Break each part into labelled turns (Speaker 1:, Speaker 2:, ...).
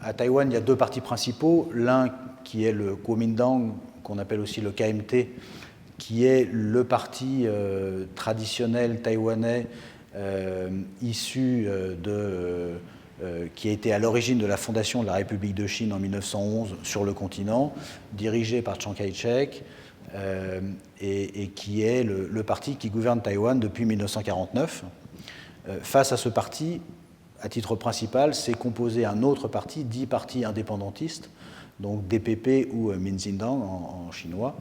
Speaker 1: à Taïwan, il y a deux partis principaux. L'un qui est le Kuomintang, qu'on appelle aussi le KMT, qui est le parti traditionnel taïwanais issu qui a été à l'origine de la fondation de la République de Chine en 1911 sur le continent, dirigé par Chiang Kai-shek, et qui est le parti qui gouverne Taïwan depuis 1949. Face à ce parti, à titre principal, s'est composé un autre parti, dit parti indépendantiste, donc DPP ou Minzindang en chinois,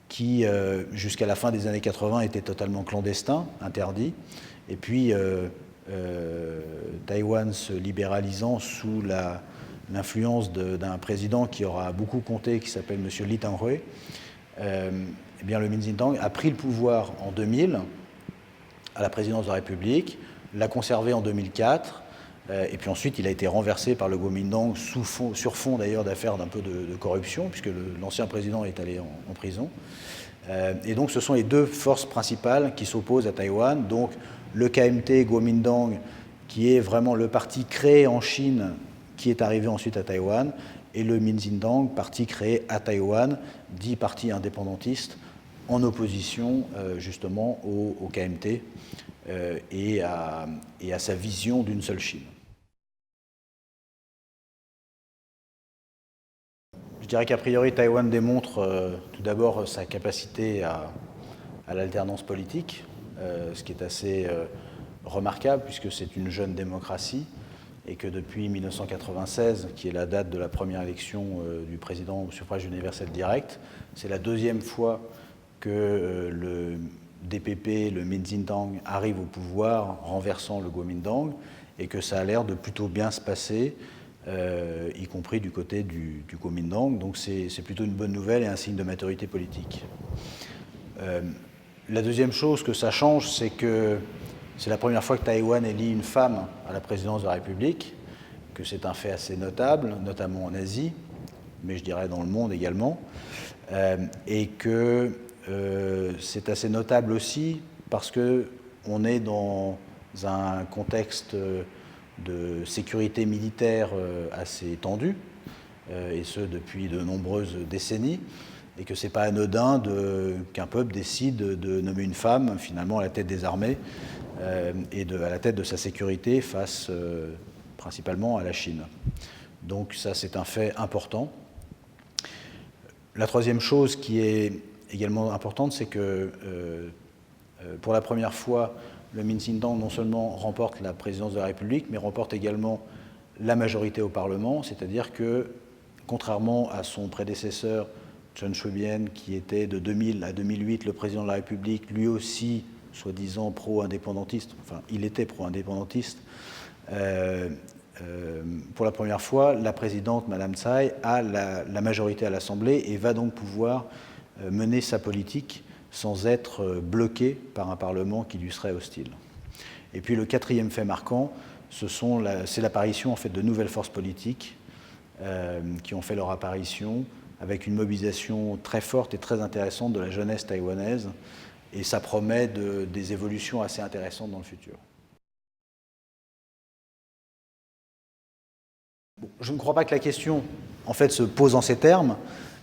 Speaker 1: qui, jusqu'à la fin des années 80, était totalement clandestin, interdit. Et puis, Taïwan se libéralisant sous l'influence d'un président qui aura beaucoup compté, qui s'appelle M. Lee Teng-hui, eh bien, le Minzindang a pris le pouvoir en 2000, à la présidence de la République, l'a conservé en 2004, et puis ensuite il a été renversé par le Kuomintang sur fond d'ailleurs d'affaires d'un peu de corruption, puisque l'ancien président est allé en prison. Et donc ce sont les deux forces principales qui s'opposent à Taïwan, donc le KMT Kuomintang, qui est vraiment le parti créé en Chine, qui est arrivé ensuite à Taïwan, et le Minzindang, parti créé à Taïwan, dit parti indépendantiste, en opposition justement au KMT et à sa vision d'une seule Chine. Je dirais qu'a priori, Taïwan démontre tout d'abord sa capacité à l'alternance politique, ce qui est assez remarquable puisque c'est une jeune démocratie et que depuis 1996, qui est la date de la première élection du président au suffrage universel direct, c'est la deuxième fois que le DPP, le Minzindang, arrive au pouvoir renversant le Kuomintang et que ça a l'air de plutôt bien se passer, y compris du côté du Kuomintang. Donc c'est plutôt une bonne nouvelle et un signe de maturité politique. La deuxième chose que ça change, c'est que c'est la première fois que Taïwan élit une femme à la présidence de la République, que c'est un fait assez notable, notamment en Asie, mais je dirais dans le monde également, et que c'est assez notable aussi parce qu'on est dans un contexte de sécurité militaire assez tendu, et ce depuis de nombreuses décennies, et que ce n'est pas anodin qu'un peuple décide de nommer une femme finalement à la tête des armées et à la tête de sa sécurité face principalement à la Chine. Donc ça, c'est un fait important. La troisième chose qui est également importante, c'est que pour la première fois, le Minzindang non seulement remporte la présidence de la République, mais remporte également la majorité au Parlement, c'est-à-dire que, contrairement à son prédécesseur, Chen Shui-bian, qui était de 2000 à 2008 le président de la République, lui aussi soi-disant pro-indépendantiste, enfin il était pro-indépendantiste, pour la première fois, la présidente, Madame Tsai, a la majorité à l'Assemblée et va donc pouvoir mener sa politique sans être bloquée par un Parlement qui lui serait hostile. Et puis le quatrième fait marquant, c'est l'apparition en fait, de nouvelles forces politiques qui ont fait leur apparition avec une mobilisation très forte et très intéressante de la jeunesse taïwanaise, et ça promet des évolutions assez intéressantes dans le futur. Bon, je ne crois pas que la question, en fait, se pose en ces termes.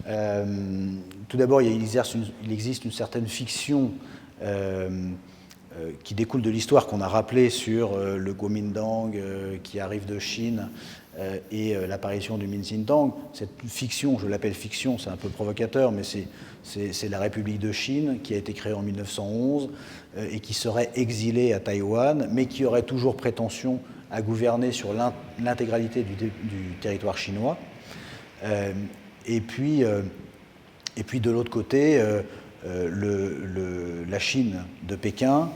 Speaker 1: Tout d'abord, il existe une certaine fiction qui découle de l'histoire qu'on a rappelée sur le Kuomintang qui arrive de Chine et l'apparition du Minzindang. Cette fiction, je l'appelle fiction, c'est un peu provocateur, mais c'est la République de Chine qui a été créée en 1911 et qui serait exilée à Taïwan, mais qui aurait toujours prétention à gouverner sur l'intégralité du territoire chinois. Et puis de l'autre côté, la Chine de Pékin,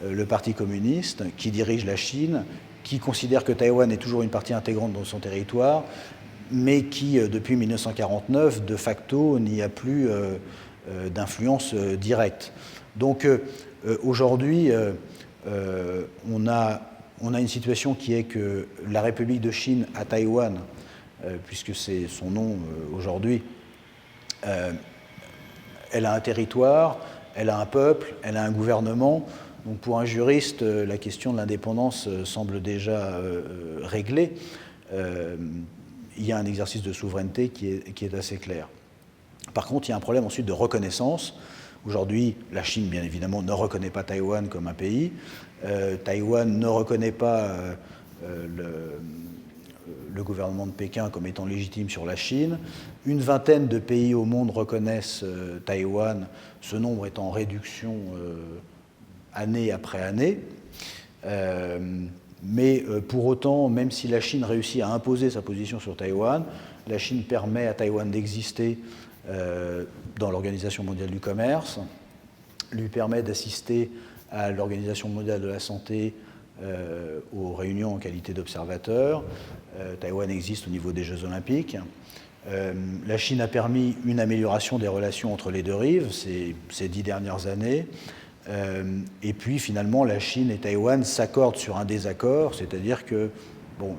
Speaker 1: le Parti communiste qui dirige la Chine, qui considère que Taïwan est toujours une partie intégrante de son territoire, mais qui, depuis 1949, de facto, n'y a plus d'influence directe. Donc aujourd'hui, on a une situation qui est que la République de Chine à Taïwan, puisque c'est son nom aujourd'hui, elle a un territoire, elle a un peuple, elle a un gouvernement. Donc pour un juriste, la question de l'indépendance semble déjà réglée. il y a un exercice de souveraineté qui est assez clair. Par contre, il y a un problème ensuite de reconnaissance. Aujourd'hui, la Chine, bien évidemment, ne reconnaît pas Taïwan comme un pays. Taïwan ne reconnaît pas le gouvernement de Pékin comme étant légitime sur la Chine. Une vingtaine de pays au monde reconnaissent Taïwan, ce nombre est en réduction année après année. Mais pour autant, même si la Chine réussit à imposer sa position sur Taïwan, la Chine permet à Taïwan d'exister dans l'Organisation mondiale du commerce, lui permet d'assister à l'Organisation mondiale de la santé aux réunions en qualité d'observateur. Taïwan existe au niveau des Jeux olympiques. La Chine a permis une amélioration des relations entre les deux rives ces 10 dernières années. Et puis finalement, la Chine et Taïwan s'accordent sur un désaccord, c'est-à-dire que, bon,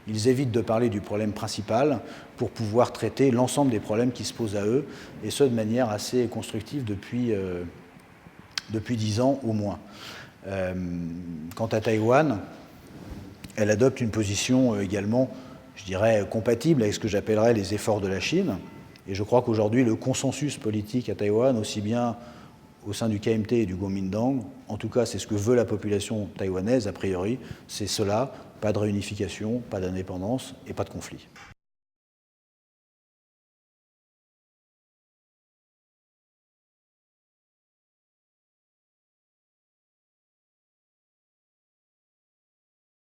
Speaker 1: ils évitent de parler du problème principal pour pouvoir traiter l'ensemble des problèmes qui se posent à eux, et ce de manière assez constructive depuis 10 ans au moins. Quant à Taïwan, elle adopte une position également, je dirais, compatible avec ce que j'appellerais les efforts de la Chine. Et je crois qu'aujourd'hui, le consensus politique à Taïwan, aussi bien au sein du KMT et du Kuomintang, en tout cas c'est ce que veut la population taïwanaise a priori, c'est cela, pas de réunification, pas d'indépendance et pas de conflit.